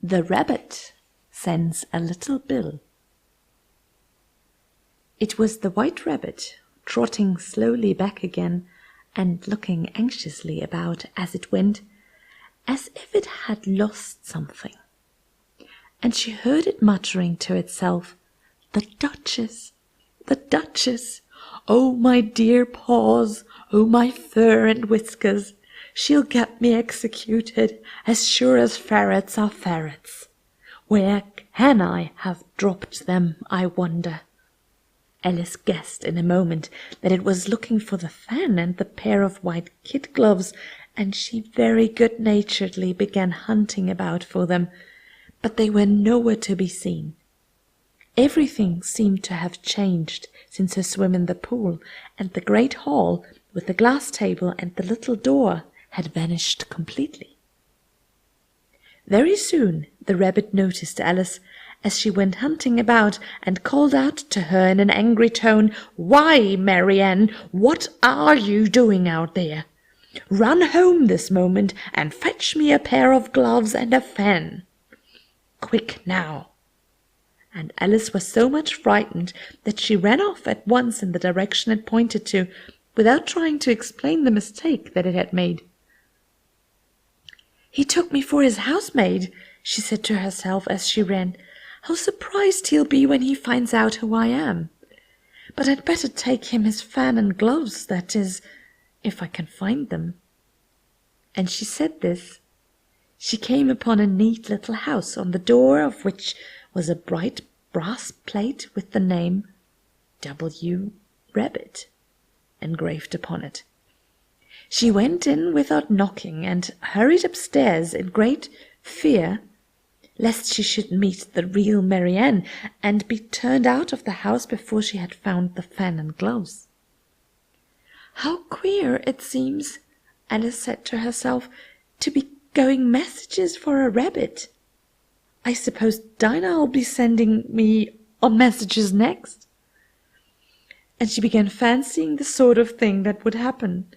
The rabbit sends a little bill. It was the white rabbit, trotting slowly back again and looking anxiously about as it went, as if it had lost something. And she heard it muttering to itself, "The Dutchess, the Dutchess! Oh, my dear paws! Oh, my fur and whiskers! She'll get me executed, as sure as ferrets are ferrets. Where can I have dropped them, I wonder?" Alice guessed in a moment that it was looking for the fan and the pair of white kid gloves, and she very good-naturedly began hunting about for them, but they were nowhere to be seen. Everything seemed to have changed since her swim in the pool, and the great hall with the glass table and the little door had vanished completely. Very soon the rabbit noticed Alice as she went hunting about, and called out to her in an angry tone, "Why, Marianne, what are you doing out there? Run home this moment and fetch me a pair of gloves and a fan. Quick now!" And Alice was so much frightened that she ran off at once in the direction it pointed to, without trying to explain the mistake that it had made. "He took me for his housemaid," she said to herself as she ran. "How surprised he'll be when he finds out who I am. But I'd better take him his fan and gloves, that is, if I can find them." And she said this. She came upon a neat little house, on the door of which was a bright brass plate with the name W. Rabbit engraved upon it. She went in without knocking, and hurried upstairs in great fear lest she should meet the real Marianne and be turned out of the house before she had found the fan and gloves. "How queer it seems," Alice said to herself, "to be going messages for a rabbit. I suppose Dinah will be sending me on messages next." And she began fancying the sort of thing that would happen.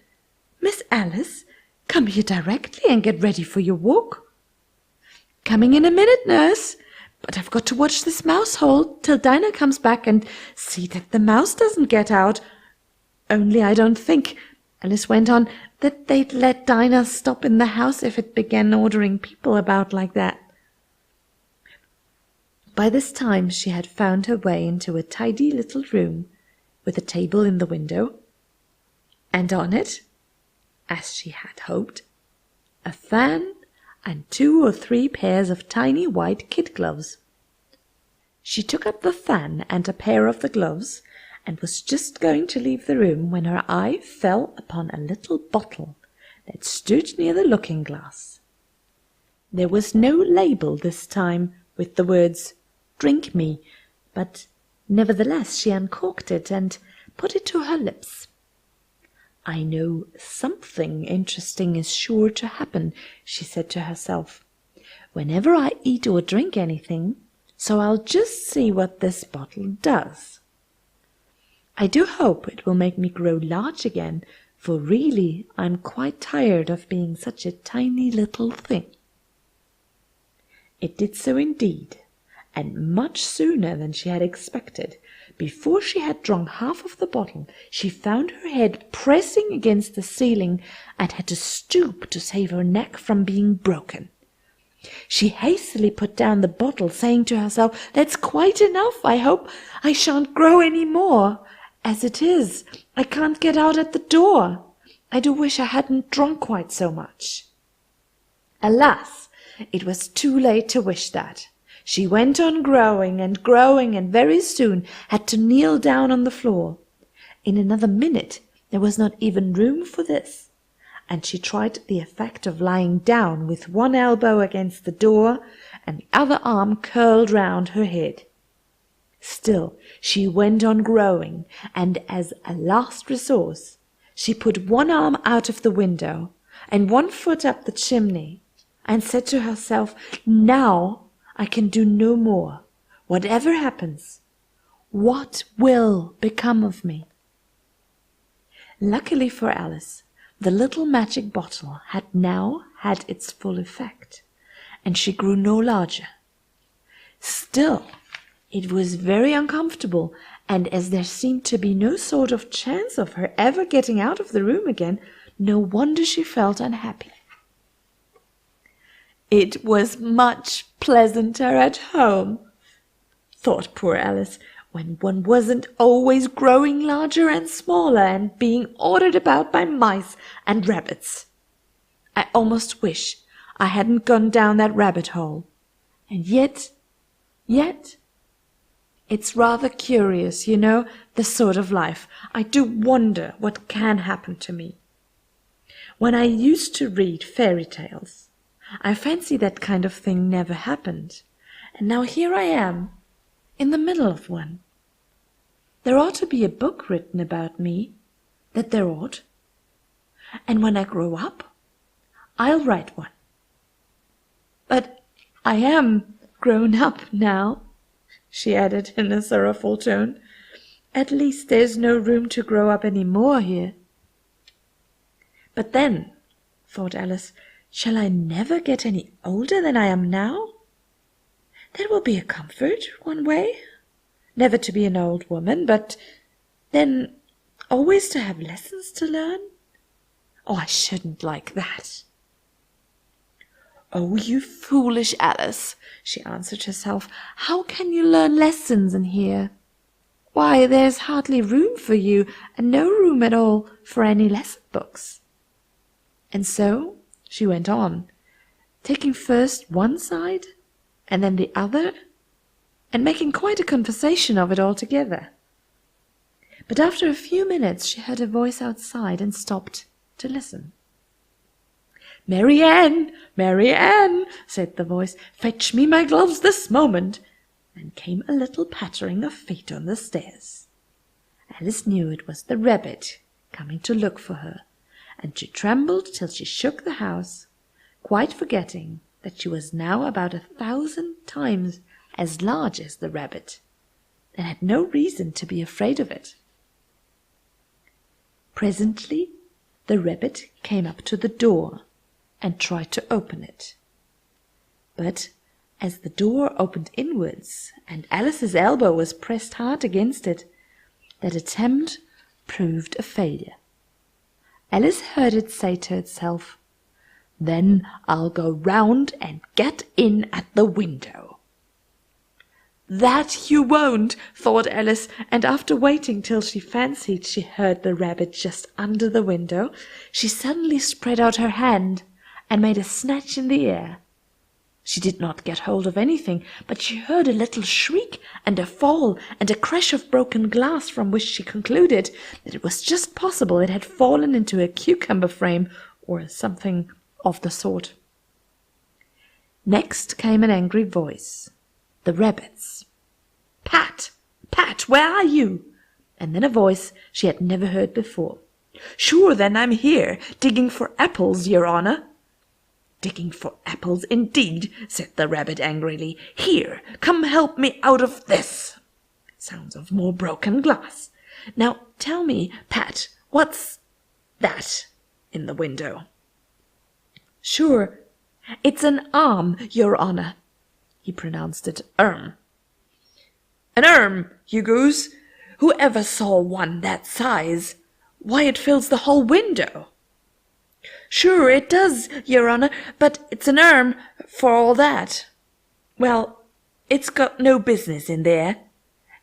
"Miss Alice, come here directly and get ready for your walk." "Coming in a minute, nurse, but I've got to watch this mouse hole till Dinah comes back and see that the mouse doesn't get out. Only I don't think," Alice went on, "that they'd let Dinah stop in the house if it began ordering people about like that." By this time she had found her way into a tidy little room with a table in the window, and on it, as she had hoped, a fan and 2 or 3 pairs of tiny white kid gloves. She took up the fan and a pair of the gloves, and was just going to leave the room when her eye fell upon a little bottle that stood near the looking-glass. There was no label this time with the words "Drink me," but nevertheless she uncorked it and put it to her lips. "I know something interesting is sure to happen," she said to herself, "whenever I eat or drink anything, so I'll just see what this bottle does. I do hope it will make me grow large again, for really I'm quite tired of being such a tiny little thing." It did so indeed, and much sooner than she had expected. Before she had drunk half of the bottle, she found her head pressing against the ceiling and had to stoop to save her neck from being broken. She hastily put down the bottle, saying to herself, "That's quite enough. I hope I shan't grow any more. As it is, I can't get out at the door. I do wish I hadn't drunk quite so much." Alas, it was too late to wish that. She went on growing, and very soon had to kneel down on the floor. In another minute there was not even room for this, and she tried the effect of lying down with one elbow against the door and the other arm curled round her head. Still she went on growing, and as a last resource she put one arm out of the window and one foot up the chimney, and said to herself, "Now I can do no more. Whatever happens, what will become of me?" Luckily for Alice, the little magic bottle had now had its full effect, and she grew no larger. Still, it was very uncomfortable, and as there seemed to be no sort of chance of her ever getting out of the room again, no wonder she felt unhappy. It was much pleasanter at home, thought poor Alice, when one wasn't always growing larger and smaller and being ordered about by mice and rabbits. I almost wish I hadn't gone down that rabbit hole. And yet, it's rather curious, you know, this sort of life. I do wonder what can happen to me. When I used to read fairy tales, I fancy that kind of thing never happened. And now here I am, in the middle of one. There ought to be a book written about me, that there ought. And when I grow up, I'll write one. But I am grown up now, she added in a sorrowful tone. At least there's no room to grow up any more here. But then, thought Alice, shall I never get any older than I am now? That will be a comfort, one way. Never to be an old woman, but then always to have lessons to learn. Oh, I shouldn't like that. Oh, you foolish Alice, she answered herself. How can you learn lessons in here? Why, there's hardly room for you, and no room at all for any lesson books. And so she went on, taking first one side and then the other, and making quite a conversation of it altogether. But after a few minutes she heard a voice outside and stopped to listen. "Mary Ann, Mary Ann," said the voice, "fetch me my gloves this moment." And came a little pattering of feet on the stairs. Alice knew it was the rabbit coming to look for her, and she trembled till she shook the house, quite forgetting that she was now about 1,000 times as large as the rabbit, and had no reason to be afraid of it. Presently the rabbit came up to the door and tried to open it. But as the door opened inwards and Alice's elbow was pressed hard against it, that attempt proved a failure. Alice heard it say to itself, "Then I'll go round and get in at the window." "That you won't," thought Alice, and after waiting till she fancied she heard the rabbit just under the window, she suddenly spread out her hand and made a snatch in the air. She did not get hold of anything, but she heard a little shriek and a fall and a crash of broken glass, from which she concluded that it was just possible it had fallen into a cucumber frame or something of the sort. Next came an angry voice, the rabbit's. "Pat, Pat, where are you?" And then a voice she had never heard before. "Sure, then I'm here, digging for apples, your honour." "Digging for apples, indeed," said the rabbit angrily. "Here, come help me out of this." Sounds of more broken glass. "Now tell me, Pat, what's that in the window?" "Sure, it's an arm, your honour." He pronounced it "An arm, you goose! Who ever saw one that size? Why, it fills the whole window." "Sure it does, your honour, but it's an arm for all that." "Well, it's got no business in there.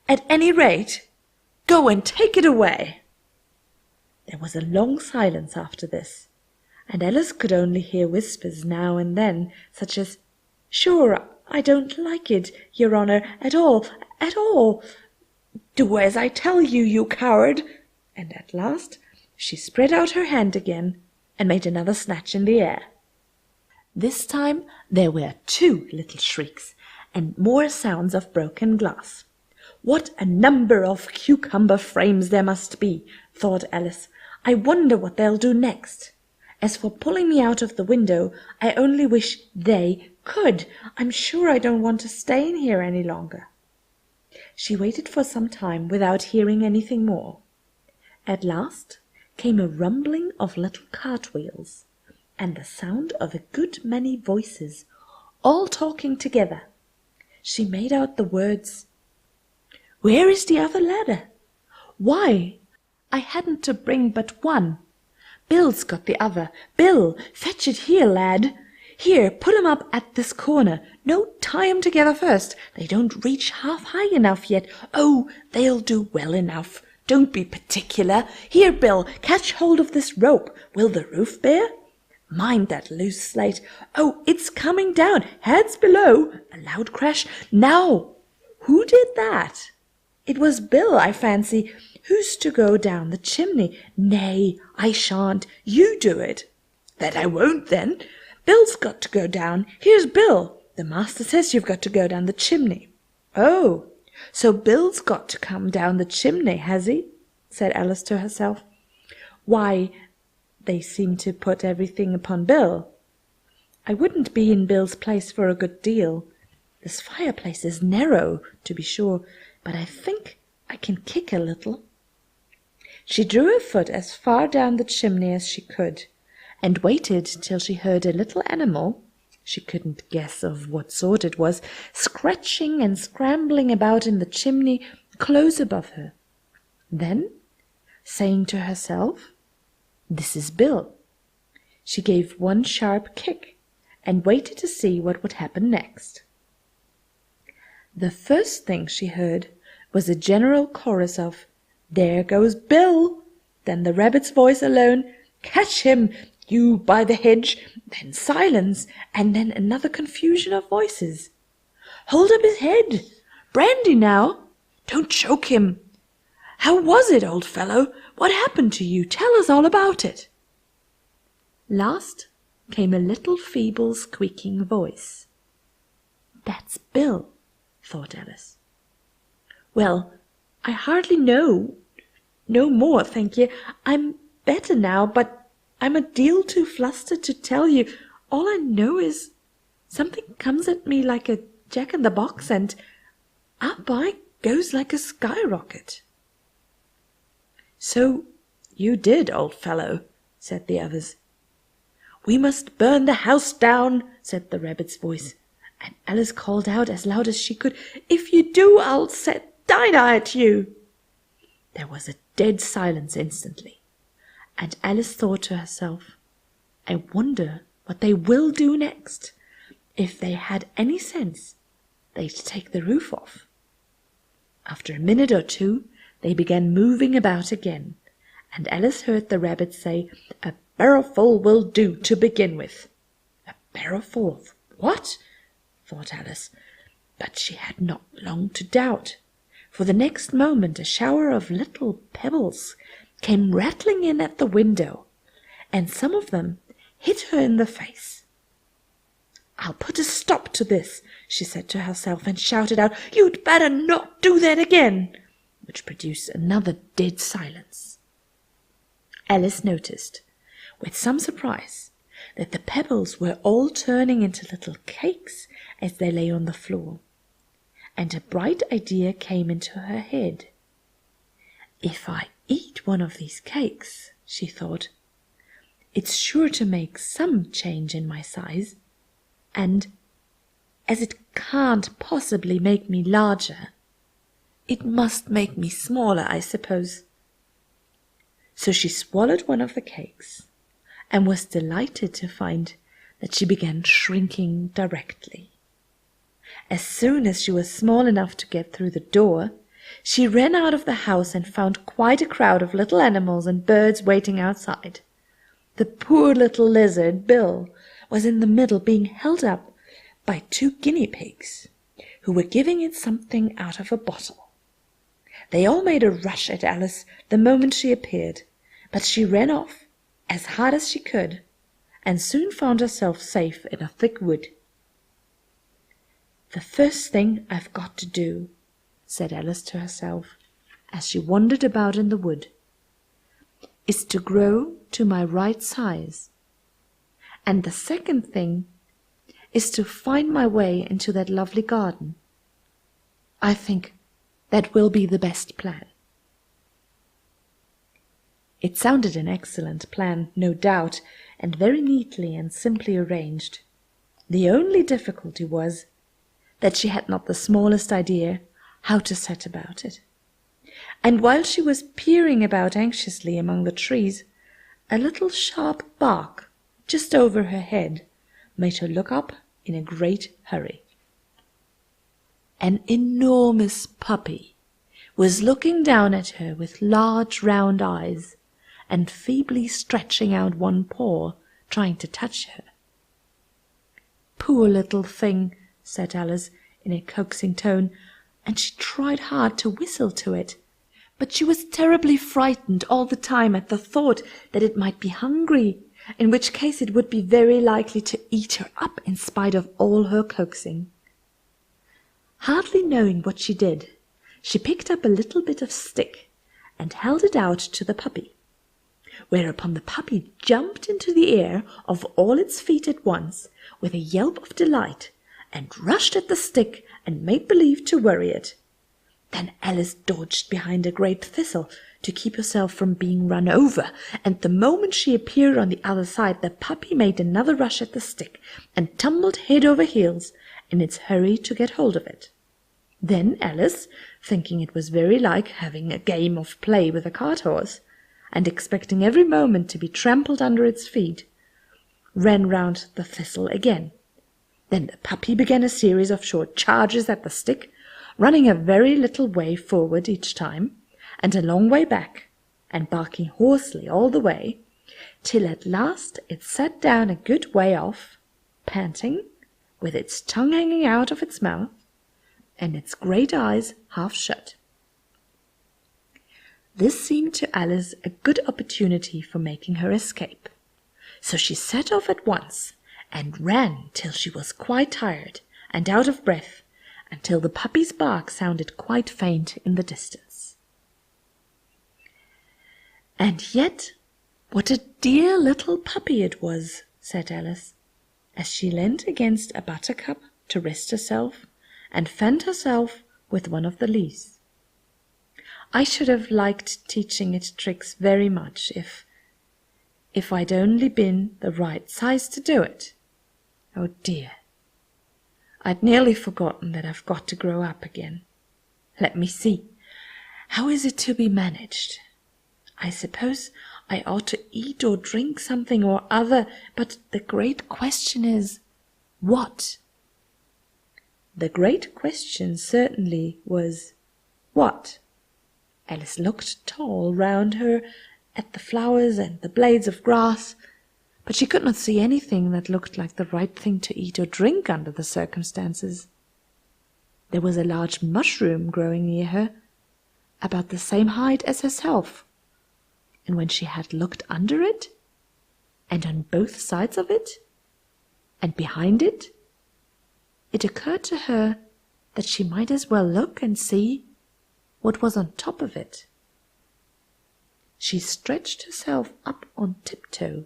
At any rate, go and take it away." There was a long silence after this, and Alice could only hear whispers now and then, such as, "Sure, I don't like it, your honour, at all, at all." "Do as I tell you, you coward." And at last she spread out her hand again and made another snatch in the air. This time there were 2 little shrieks, and more sounds of broken glass. "What a number of cucumber frames there must be," thought Alice. "I wonder what they'll do next. As for pulling me out of the window, I only wish they could. I'm sure I don't want to stay in here any longer." She waited for some time without hearing anything more. At last came a rumbling of little cartwheels, and the sound of a good many voices, all talking together. She made out the words, "Where is the other ladder? Why, I hadn't to bring but one. Bill's got the other. Bill, fetch it here, lad. Here, put 'em up at this corner. No, tie 'em together first. They don't reach half high enough yet. Oh, they'll do well enough. Don't be particular. Here, Bill, catch hold of this rope. Will the roof bear? Mind that loose slate. Oh, it's coming down. Heads below." A loud crash. "Now, who did that?" "It was Bill, I fancy. Who's to go down the chimney?" "Nay, I shan't. You do it." "That I won't, then. Bill's got to go down. Here's Bill. The master says you've got to go down the chimney." "Oh, so Bill's got to come down the chimney, has he?" said Alice to herself. "Why, they seem to put everything upon Bill. I wouldn't be in Bill's place for a good deal. This fireplace is narrow, to be sure, but I think I can kick a little." She drew her foot as far down the chimney as she could, and waited till she heard a little animal, she couldn't guess of what sort it was, scratching and scrambling about in the chimney close above her. Then, saying to herself, "This is Bill," she gave one sharp kick and waited to see what would happen next. The first thing she heard was a general chorus of, "There goes Bill!" Then the rabbit's voice alone, "Catch him, you by the hedge!" Then silence, and then another confusion of voices. "Hold up his head! Brandy now! Don't choke him! How was it, old fellow? What happened to you? Tell us all about it." Last came a little feeble squeaking voice. "That's Bill," thought Alice. "Well, I hardly know no more, thank you. I'm better now, but I'm a deal too flustered to tell you. All I know is something comes at me like a jack-in-the-box, and up I goes like a skyrocket." "So you did, old fellow," said the others. "We must burn the house down," said the rabbit's voice, and Alice called out as loud as she could, "If you do, I'll set Dinah at you." There was a dead silence instantly, and Alice thought to herself, "I wonder what they will do next. If they had any sense, they'd take the roof off." After a minute or two, they began moving about again, and Alice heard the rabbit say, "A barrowful will do to begin with." A barrowful of what? thought Alice, but she had not long to doubt, for the next moment a shower of little pebbles came rattling in at the window, and some of them hit her in the face. "I'll put a stop to this," she said to herself, and shouted out, "You'd better not do that again," which produced another dead silence. Alice noticed, with some surprise, that the pebbles were all turning into little cakes as they lay on the floor, and a bright idea came into her head. "If I eat one of these cakes," she thought, "it's sure to make some change in my size, and as it can't possibly make me larger, it must make me smaller, I suppose." So she swallowed one of the cakes, and was delighted to find that she began shrinking directly. As soon as she was small enough to get through the door, she ran out of the house and found quite a crowd of little animals and birds waiting outside. The poor little lizard, Bill, was in the middle, being held up by 2 guinea pigs, who were giving it something out of a bottle. They all made a rush at Alice the moment she appeared, but she ran off as hard as she could, and soon found herself safe in a thick wood. "The first thing I've got to do," said Alice to herself, as she wandered about in the wood, "is to grow to my right size. And the second thing is to find my way into that lovely garden. I think that will be the best plan." It sounded an excellent plan, no doubt, and very neatly and simply arranged. The only difficulty was that she had not the smallest idea how to set about it. And while she was peering about anxiously among the trees, a little sharp bark just over her head made her look up in a great hurry. An enormous puppy was looking down at her with large round eyes and feebly stretching out one paw, trying to touch her. "Poor little thing," said Alice in a coaxing tone, and she tried hard to whistle to it, but she was terribly frightened all the time at the thought that it might be hungry, in which case it would be very likely to eat her up in spite of all her coaxing. Hardly knowing what she did, she picked up a little bit of stick and held it out to the puppy, whereupon the puppy jumped into the air of all its feet at once with a yelp of delight, and rushed at the stick and made believe to worry it. Then Alice dodged behind a great thistle to keep herself from being run over, and the moment she appeared on the other side, the puppy made another rush at the stick and tumbled head over heels in its hurry to get hold of it. Then Alice, thinking it was very like having a game of play with a cart horse, and expecting every moment to be trampled under its feet, ran round the thistle again. Then the puppy began a series of short charges at the stick, running a very little way forward each time, and a long way back, and barking hoarsely all the way, till at last it sat down a good way off, panting, with its tongue hanging out of its mouth, and its great eyes half shut. This seemed to Alice a good opportunity for making her escape, so she set off at once, and ran till she was quite tired and out of breath, until the puppy's bark sounded quite faint in the distance. "And yet, what a dear little puppy it was," said Alice, as she leant against a buttercup to rest herself and fanned herself with one of the leaves. "I should have liked teaching it tricks very much if I'd only been the right size to do it. Oh dear, I'd nearly forgotten that I've got to grow up again. Let me see, how is it to be managed? I suppose I ought to eat or drink something or other, but the great question is, what?" The great question certainly was, what? Alice looked tall round her at the flowers and the blades of grass, but she could not see anything that looked like the right thing to eat or drink under the circumstances. There was a large mushroom growing near her, about the same height as herself, and when she had looked under it, and on both sides of it, and behind it, it occurred to her that she might as well look and see what was on top of it. She stretched herself up on tiptoe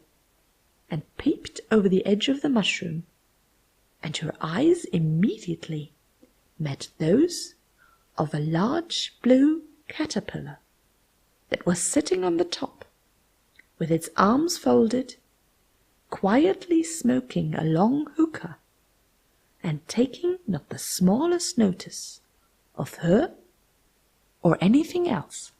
and peeped over the edge of the mushroom, and her eyes immediately met those of a large blue caterpillar that was sitting on the top, with its arms folded, quietly smoking a long hookah, and taking not the smallest notice of her or anything else.